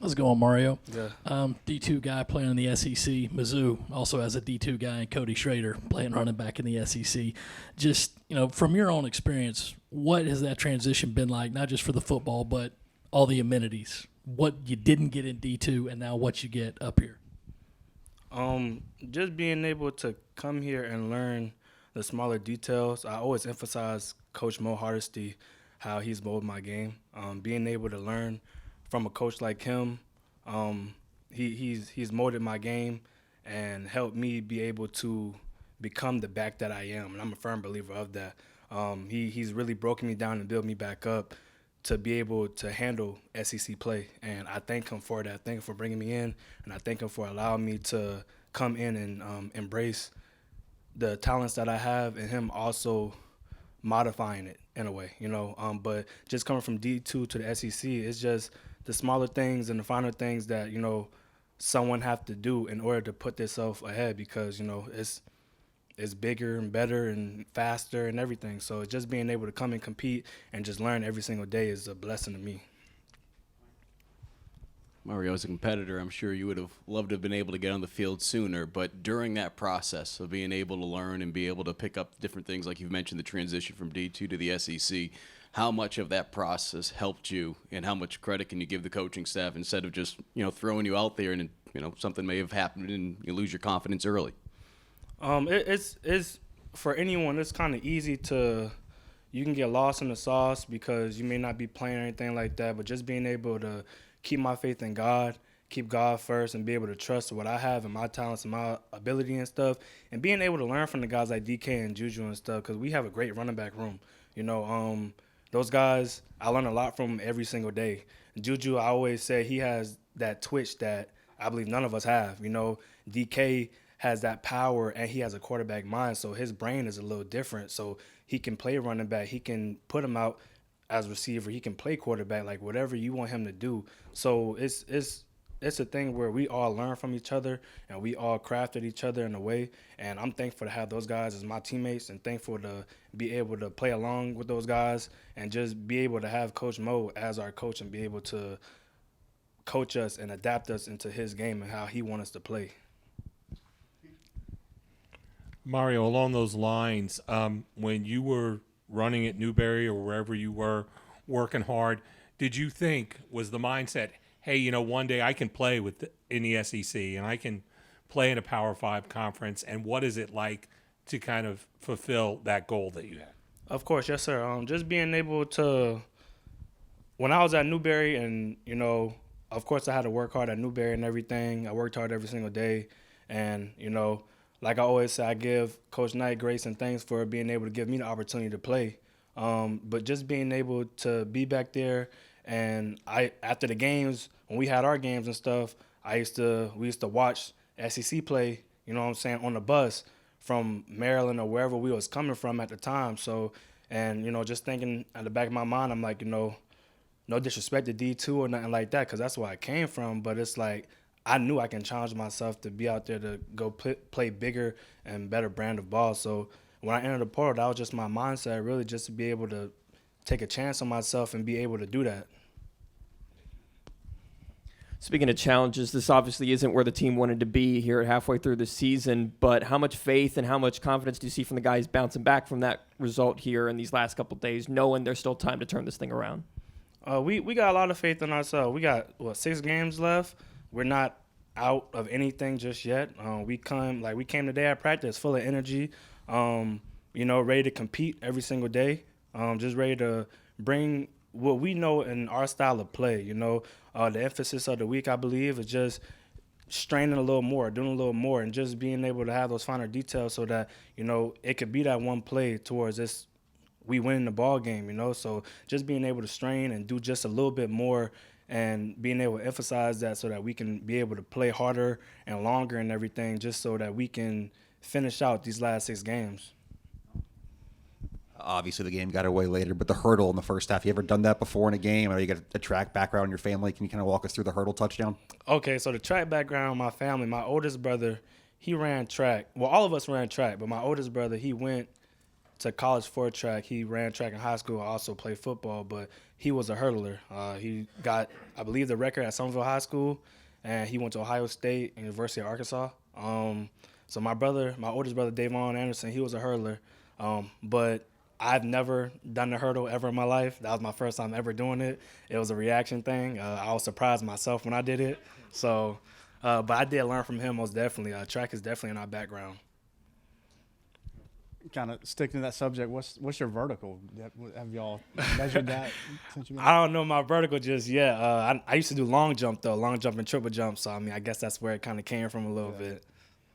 How's it going, Mario? Yeah. D2 guy playing in the SEC. Mizzou also has a D2 guy, and Cody Schrader playing running back in the SEC. Just, from your own experience, what has that transition been like, not just for the football, but all the amenities? What you didn't get in D2 and now what you get up here? Just being able to come here and learn the smaller details. I always emphasize Coach Mo Hardesty, how he's molded my game. Being able to learn from a coach like him, he's molded my game and helped me be able to become the back that I am, and I'm a firm believer of that. He's really broken me down and built me back up to be able to handle SEC play, and I thank him for that. I thank him for bringing me in, and I thank him for allowing me to come in and embrace the talents that I have, and him also modifying it in a way, But just coming from D2 to the SEC, it's just the smaller things and the finer things that someone have to do in order to put themselves ahead, because it's bigger and better and faster and everything. So just being able to come and compete and just learn every single day is a blessing to me. Mario, as a competitor, I'm sure you would have loved to have been able to get on the field sooner, but during that process of being able to learn and be able to pick up different things, like you've mentioned, the transition from D2 to the SEC, how much of that process helped you, and how much credit can you give the coaching staff instead of just, throwing you out there and, something may have happened and you lose your confidence early? It's for anyone, it's kind of easy you can get lost in the sauce because you may not be playing or anything like that, but just being able to keep my faith in God, keep God first, and be able to trust what I have and my talents and my ability and stuff, and being able to learn from the guys like DK and Juju and stuff, because we have a great running back room. Those guys, I learn a lot from every single day. Juju, I always say he has that twitch that I believe none of us have. DK has that power, and he has a quarterback mind, so his brain is a little different. So he can play running back. He can put him out as receiver. He can play quarterback, like whatever you want him to do. So it's a thing where we all learn from each other, and we all crafted each other in a way. And I'm thankful to have those guys as my teammates, and thankful to be able to play along with those guys, and just be able to have Coach Mo as our coach and be able to coach us and adapt us into his game and how he wants us to play. Mario, along those lines, when you were running at Newberry or wherever you were working hard, did you think, was the mindset, hey, one day I can play in the SEC and I can play in a Power 5 conference, and what is it like to kind of fulfill that goal that you had? Of course, yes, sir. Just being able to, when I was at Newberry, and, of course I had to work hard at Newberry and everything. I worked hard every single day, and, like I always say, I give Coach Knight grace and thanks for being able to give me the opportunity to play. But just being able to be back there, and after the games, when we had our games and stuff, we used to watch SEC play, on the bus from Maryland or wherever we was coming from at the time. So, and, just thinking at the back of my mind, I'm like, no disrespect to D2 or nothing like that, because that's where I came from. But it's like, I knew I can challenge myself to be out there to go play bigger and better brand of ball. So when I entered the portal, that was just my mindset, really, just to be able to take a chance on myself and be able to do that. Speaking of challenges, this obviously isn't where the team wanted to be here halfway through the season, but how much faith and how much confidence do you see from the guys bouncing back from that result here in these last couple of days, knowing there's still time to turn this thing around? We got a lot of faith in ourselves. We got, 6 games left. We're not out of anything just yet. We came today at practice full of energy, ready to compete every single day, just ready to bring what we know in our style of play. The emphasis of the week, I believe, is just straining a little more, doing a little more, and just being able to have those finer details so that, it could be that one play towards this, we win the ball game, So just being able to strain and do just a little bit more, and being able to emphasize that so that we can be able to play harder and longer and everything, just so that we can finish out these last 6 games. Obviously, the game got away later, but the hurdle in the first half, you ever done that before in a game? I know you got a track background in your family. Can you kind of walk us through the hurdle touchdown? Okay, so the track background in my family, my oldest brother, he ran track. Well, all of us ran track, but my oldest brother, he went to college for track. He ran track in high school, also played football, but he was a hurdler. He got, I believe, the record at Somerville High School, and he went to Ohio State and University of Arkansas. So my oldest brother, Davon Anderson, he was a hurdler. But I've never done the hurdle ever in my life. That was my first time ever doing it. It was a reaction thing. I was surprised myself when I did it. So, but I did learn from him most definitely. Track is definitely in our background. Kind of sticking to that subject, what's your vertical? Have y'all measured that since you? I don't know my vertical just yet. I used to do long jump though, long jump and triple jump. So I mean, I guess that's where it kind of came from a little bit.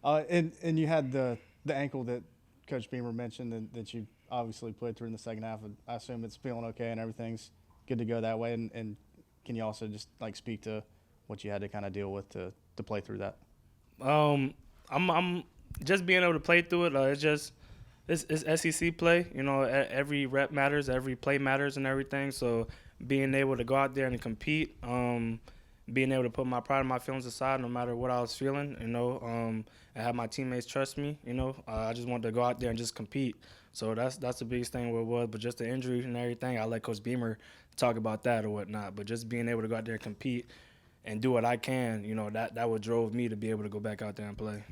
And you had the ankle that Coach Beamer mentioned that you obviously played through in the second half. I assume it's feeling okay and everything's good to go that way. And can you also just like speak to what you had to kind of deal with to play through that? I'm just being able to play through it. It's SEC play. You know, every rep matters, every play matters, and everything. So being able to go out there and compete, being able to put my pride and my feelings aside, no matter what I was feeling, you know, and have my teammates trust me. You know, I just wanted to go out there and just compete. So that's the biggest thing where it was. But just the injury and everything, I let Coach Beamer talk about that or whatnot. But just being able to go out there and compete and do what I can, you know, that what drove me to be able to go back out there and play.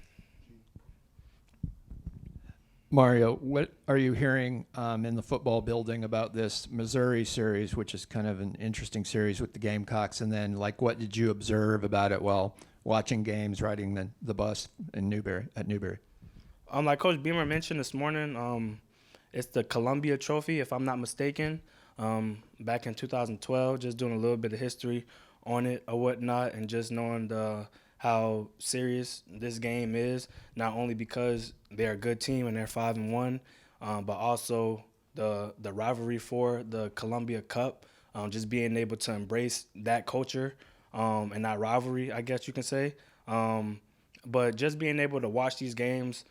Mario, what are you hearing in the football building about this Missouri series, which is kind of an interesting series with the Gamecocks? And then, like, what did you observe about it while watching games, riding the bus in Newberry? Like Coach Beamer mentioned this morning, it's the Columbia Trophy, if I'm not mistaken, back in 2012, just doing a little bit of history on it or whatnot, and just knowing how serious this game is, not only because they're a good team and they're 5-1, but also the rivalry for the Columbia Cup, just being able to embrace that culture and that rivalry, I guess you can say. But just being able to watch these games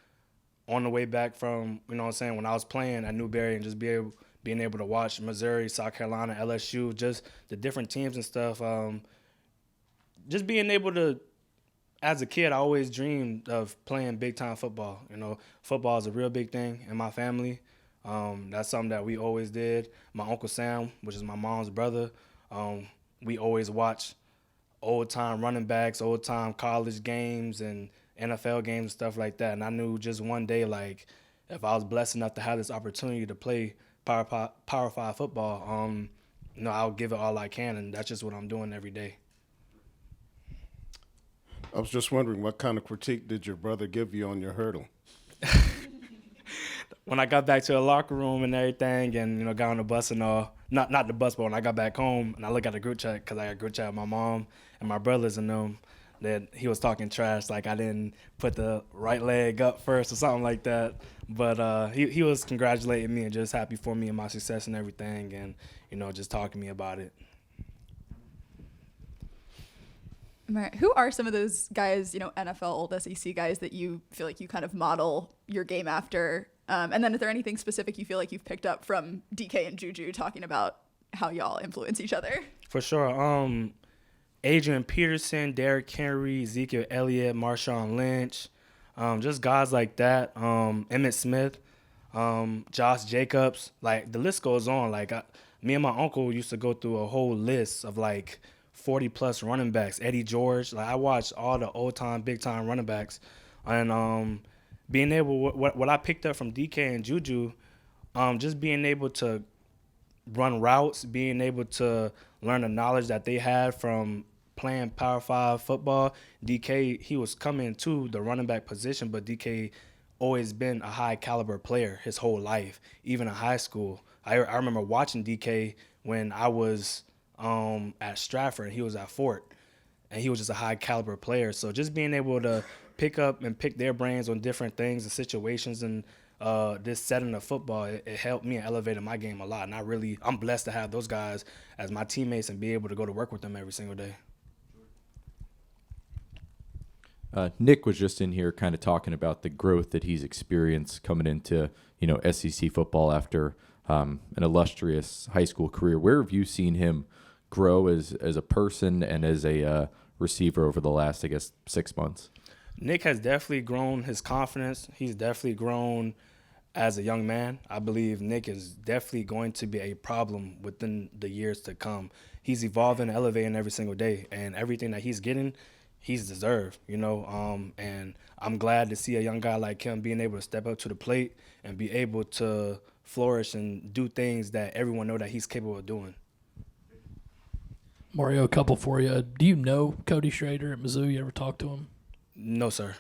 on the way back from, you know what I'm saying, when I was playing at Newberry, and just being able to watch Missouri, South Carolina, LSU, just the different teams and stuff, just being able to, as a kid, I always dreamed of playing big-time football. You know, football is a real big thing in my family. That's something that we always did. My Uncle Sam, which is my mom's brother, we always watch old-time running backs, old-time college games and NFL games and stuff like that. And I knew just one day, like, if I was blessed enough to have this opportunity to play Power 5 football, you know, I'll give it all I can, and that's just what I'm doing every day. I was just wondering, what kind of critique did your brother give you on your hurdle? When I got back to the locker room and everything, and, you know, got on the bus and all, not the bus, but when I got back home and I look at the group chat, because I got a group chat with my mom and my brothers and them, that he was talking trash, like I didn't put the right leg up first or something like that. But he was congratulating me and just happy for me and my success and everything, and, you know, just talking to me about it. Who are some of those guys, you know, NFL old SEC guys that you feel like you kind of model your game after? And then is there anything specific you feel like you've picked up from DK and Juju talking about how y'all influence each other? For sure. Adrian Peterson, Derrick Henry, Ezekiel Elliott, Marshawn Lynch, just guys like that. Emmitt Smith, Josh Jacobs. Like, the list goes on. Like, me and my uncle used to go through a whole list of, like, 40-plus running backs. Eddie George. Like, I watched all the old-time, big-time running backs. And being able, what I picked up from DK and Juju, just being able to run routes, being able to learn the knowledge that they had from playing Power 5 football. DK, he was coming to the running back position, but DK always been a high-caliber player his whole life, even in high school. I remember watching DK when I was at Stratford, and he was at Fort, and he was just a high caliber player. So just being able to pick up and pick their brains on different things and situations and this setting of football, it helped me and elevated my game a lot. And I'm blessed to have those guys as my teammates and be able to go to work with them every single day. Nick was just in here kind of talking about the growth that he's experienced coming into, you know, SEC football after an illustrious high school career. Where have you seen him grow as a person and as a receiver over the last, I guess, 6 months? Nick has definitely grown his confidence. He's definitely grown as a young man, I believe Nick is definitely going to be a problem within the years to come. He's evolving, elevating every single day, and everything that he's getting, he's deserved, you know. And I'm glad to see a young guy like him being able to step up to the plate and be able to flourish and do things that everyone know that he's capable of doing. Mario, a couple for you. Do you know Cody Schrader at Mizzou? You ever talk to him? No, sir.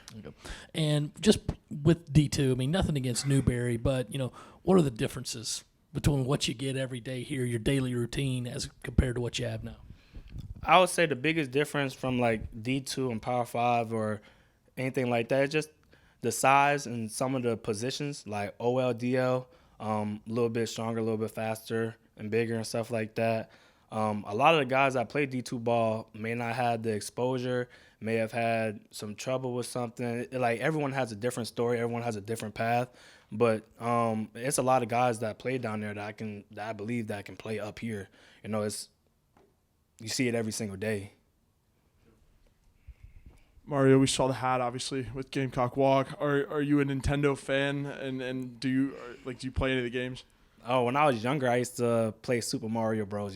And just with D2, I mean, nothing against Newberry, but, you know, what are the differences between what you get every day here, your daily routine, as compared to what you have now? I would say the biggest difference from like D2 and Power 5 or anything like that is just the size and some of the positions, like OL, DL, a little bit stronger, a little bit faster and bigger and stuff like that. A lot of the guys that play D2 ball may not have the exposure, may have had some trouble with something. Like, everyone has a different story, everyone has a different path, but it's a lot of guys that play down there that I believe that can play up here. You know, you see it every single day. Mario, we saw the hat obviously with Gamecock Walk. Are you a Nintendo fan, and do you play any of the games? Oh, when I was younger, I used to play Super Mario Bros.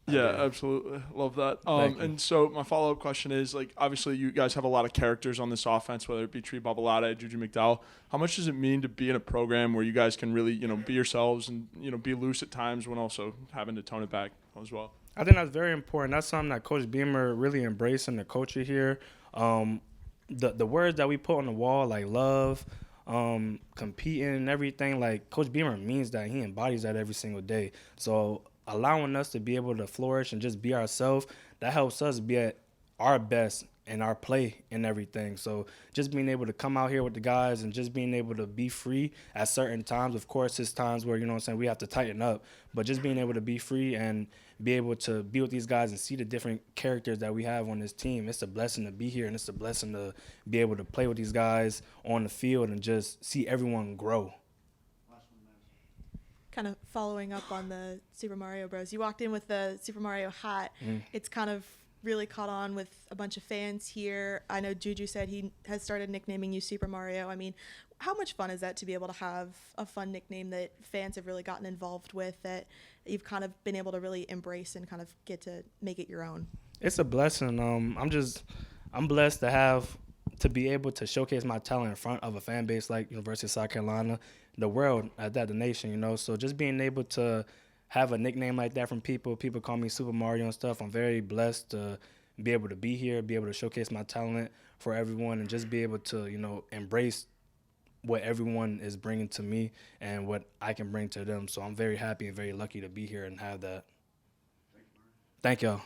Yeah, absolutely. Love that. And so my follow-up question is, like, obviously you guys have a lot of characters on this offense, whether it be Tree Babalata, Juju McDowell. How much does it mean to be in a program where you guys can really, be yourselves and, be loose at times when also having to tone it back as well? I think that's very important. That's something that Coach Beamer really embraced in the culture here. The words that we put on the wall, like love, competing and everything, like Coach Beamer means that. He embodies that every single day. So allowing us to be able to flourish and just be ourselves, that helps us be at our best in our play and everything. So just being able to come out here with the guys and just being able to be free at certain times. Of course, there's times where, we have to tighten up, but just being able to be free and be able to be with these guys and see the different characters that we have on this team. It's a blessing to be here, and it's a blessing to be able to play with these guys on the field and just see everyone grow. Kind of following up on the Super Mario Bros. You walked in with the Super Mario hat. It's kind of really caught on with a bunch of fans here. I know Juju said he has started nicknaming you Super Mario. I mean, how much fun is that to be able to have a fun nickname that fans have really gotten involved with, that you've kind of been able to really embrace and kind of get to make it your own? It's a blessing. I'm blessed to be able to showcase my talent in front of a fan base like University of South Carolina, the world, at that, the nation, So just being able to have a nickname like that from people call me Super Mario and stuff. I'm very blessed to be able to be here, be able to showcase my talent for everyone, and just be able to, embrace what everyone is bringing to me and what I can bring to them. So I'm very happy and very lucky to be here and have that. Thank y'all.